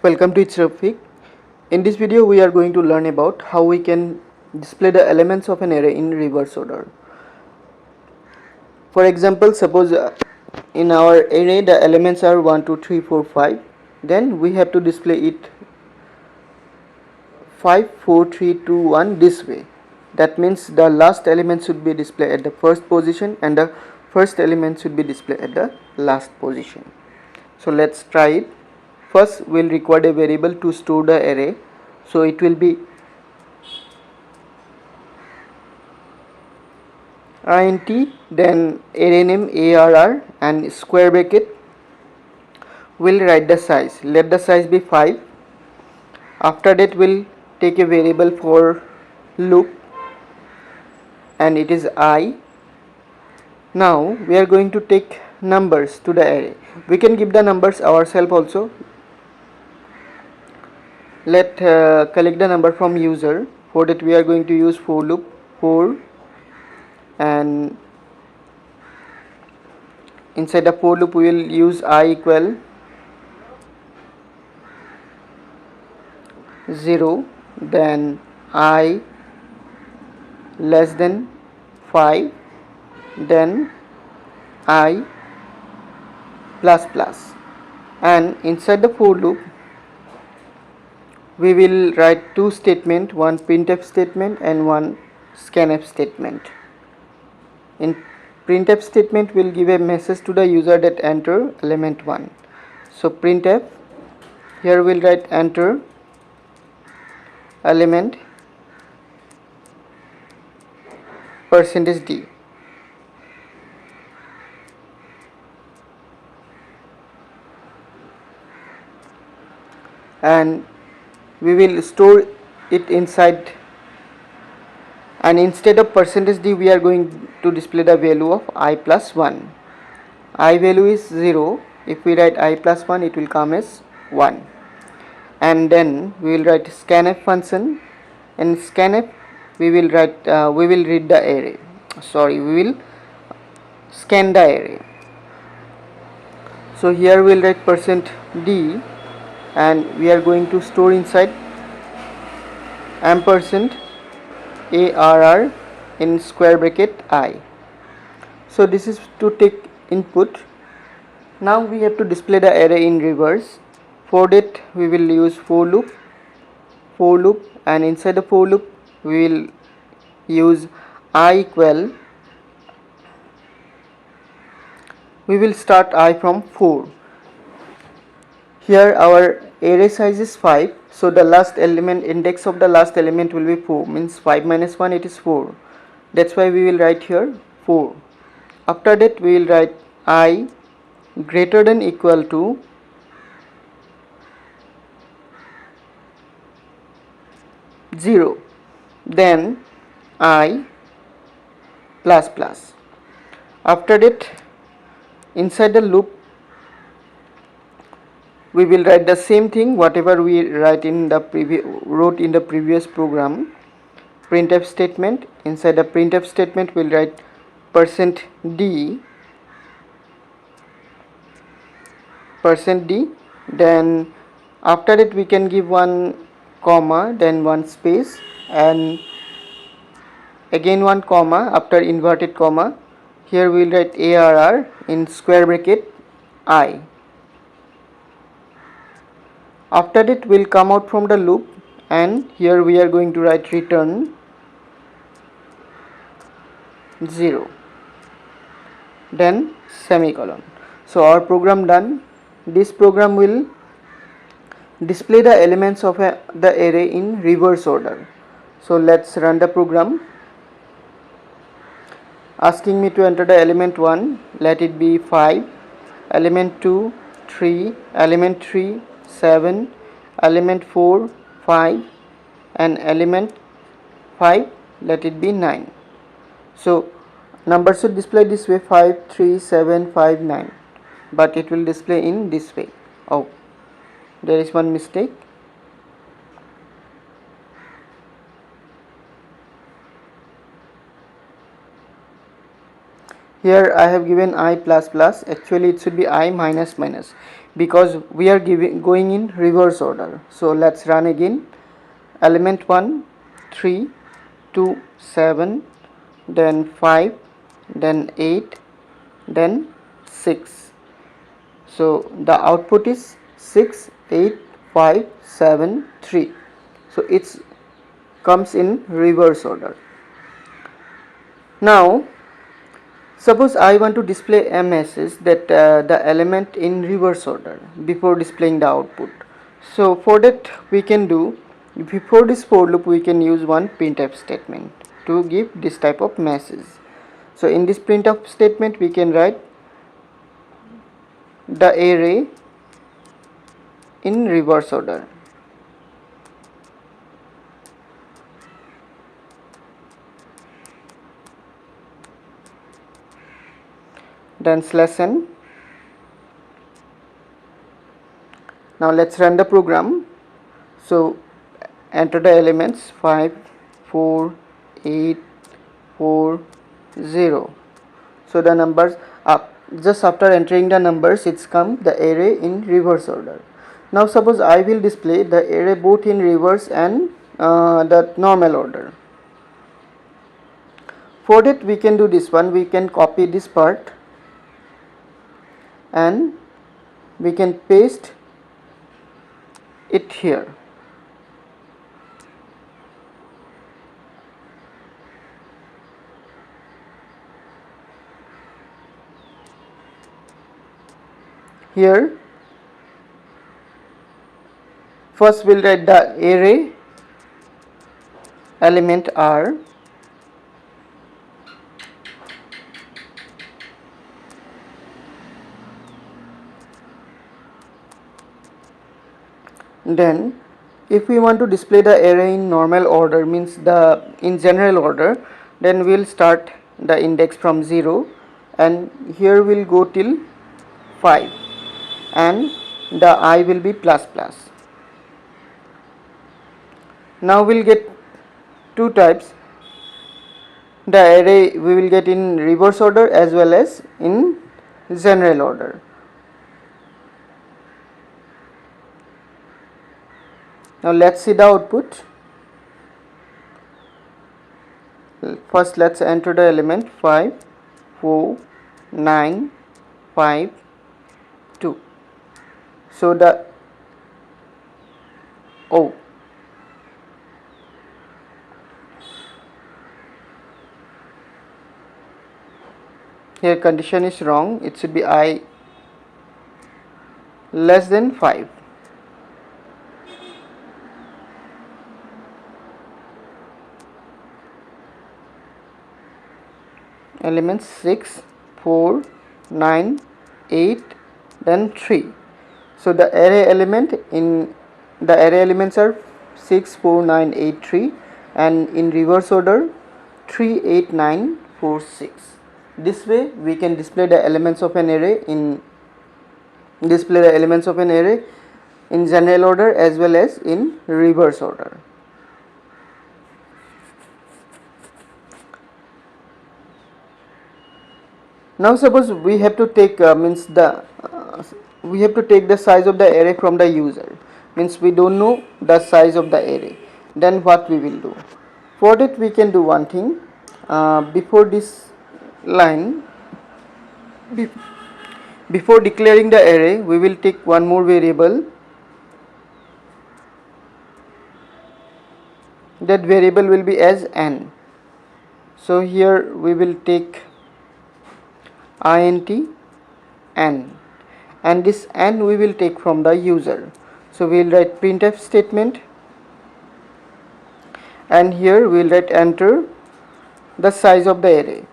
Welcome to ItzRafiq. In this video we are going to learn about how we can display the elements of an array in reverse order. For example, suppose in our array the elements are 1, 2, 3, 4, 5. Then we have to display it 5, 4, 3, 2, 1 this way. That means the last element should be displayed at the first position and the first element should be displayed at the last position. So let's try it. First we'll require a variable to store the array. So it will be int, then array name arr and square bracket. We'll write the size. Let the size be 5. After that we'll take a variable for loop and it is I. Now we are going to take numbers to the array. We can give the numbers ourselves also. Let collect the number from user. For that we are going to use for loop 4, and inside the for loop we will use I equal 0, then I less than 5, then I plus plus, and inside the for loop we will write two statements, one printf statement and one scanf statement. In printf statement will give a message to the user that enter element 1. So printf, here we'll write enter element %d, and we will store it inside, and instead of %d we are going to display the value of I plus 1. I value is 0. If we write I plus 1 it will come as 1. And then we will write scanf function. In scanf we will write we will read the array, we will scan the array. So here we will write %d and we are going to store inside ampersand arr in square bracket I. So this is to take input. Now we have to display the array in reverse. For that we will use for loop, and inside the for loop we will use I equal, we will start I from 4. Here our array size is 5, so the last element, index of the last element will be 4, means 5 minus 1 it is 4. That's why we will write here 4. After that we will write I greater than equal to 0, then I plus plus. After that inside the loop we will write the same thing whatever we wrote in the previous program. Printf statement. Inside the printf statement we'll write %d, then after it we can give one comma, then one space, and again one comma after inverted comma. Here we will write arr in square bracket I. After it will come out from the loop, and here we are going to write return 0, then semicolon. So our program done. This program will display the elements of the array in reverse order. So let's run the program. Asking me to enter the element 1, let it be 5, element 2 3, element 3 7, element 4 5, and element 5 let it be 9. So number should display this way, 5 3 7 5 9, but it will display in this way. Oh, there is one mistake. Here I have given I plus plus, actually it should be I minus minus, because we are going in reverse order. So let's run again. Element 1 3 2 7, then 5, then 8, then 6. So the output is 6 8 5 7 3. So it comes in reverse order. Now suppose I want to display a message that the element in reverse order before displaying the output. So for that we can do, before this for loop we can use one printf statement to give this type of message. So in this printf statement we can write the array in reverse order. Then slash n. Now let's run the program. So enter the elements 5 4 8 4 0. So the numbers up, just after entering the numbers it's come the array in reverse order. Now suppose I will display the array both in reverse and the normal order. For that we can do this one, we can copy this part and we can paste it here. Here first we'll write the array element R, then if we want to display the array in normal order, means the in general order, then we'll start the index from 0 and here we'll go till 5 and the I will be plus plus. Now we'll get two types, the array we will get in reverse order as well as in general order. Now let's see the output. First let's enter the element 5 4 9 5 2. So the here condition is wrong, it should be I less than 5. Elements 6 4 9 8 then 3. So the array element in the array elements are 6 4 9 8 3 and in reverse order 3 8 9 4 6. This way we can display the elements of an array in general order as well as in reverse order. Now suppose we have to take we have to take the size of the array from the user, means we don't know the size of the array. Then what we will do? For that we can do one thing. Before this line, before declaring the array, we will take one more variable. That variable will be as n. So here we will take int n, and this n we will take from the user. So we will write printf statement and here we will write enter the size of the array.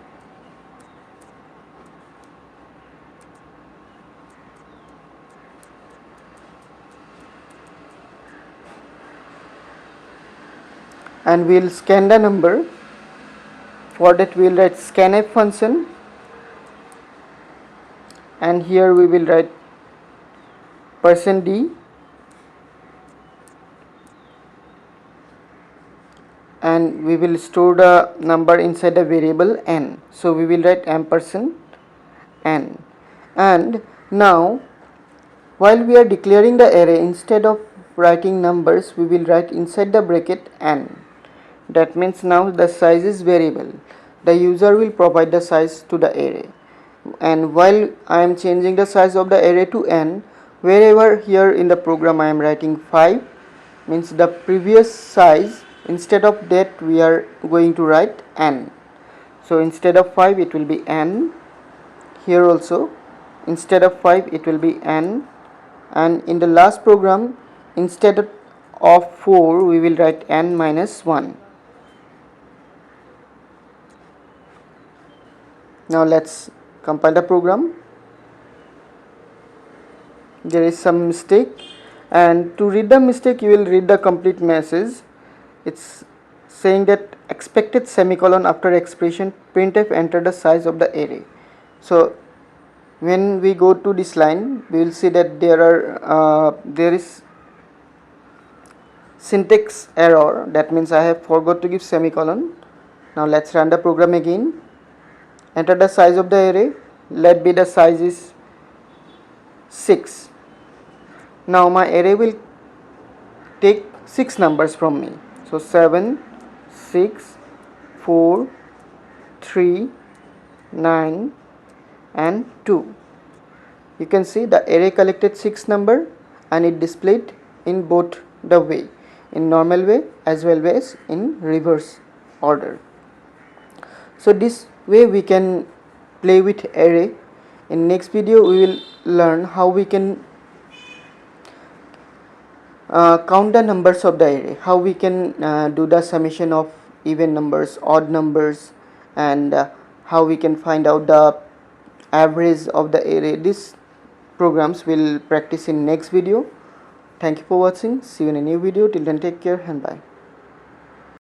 And we will scan the number. For that we will write scanf function and here we will write %d and we will store the number inside the variable n. So we will write ampersand n. And now while we are declaring the array, instead of writing numbers, we will write inside the bracket n. That means now the size is variable. The user will provide the size to the array. And while I am changing the size of the array to n, wherever here in the program I am writing 5, means the previous size, instead of that we are going to write n. So instead of 5 it will be n. Here also instead of 5 it will be n. And in the last program, instead of 4 we will write n minus 1. Now let's compile the program. There is some mistake, and to read the mistake you will read the complete message. It's saying that expected semicolon after expression printf enter the size of the array. So when we go to this line, we will see that there is syntax error. That means I have forgot to give semicolon. Now let's run the program again. Enter the size of the array. Let be the size is 6. Now my array will take 6 numbers from me. So 7, 6, 4, 3, 9 and 2. You can see the array collected 6 number and it displayed in both the way, in normal way as well as in reverse order. So this way we can play with array. In next video we will learn how we can count the numbers of the array, how we can do the summation of even numbers, odd numbers, and how we can find out the average of the array. These programs will practice in next video. Thank you for watching. See you in a new video. Till then, take care and bye.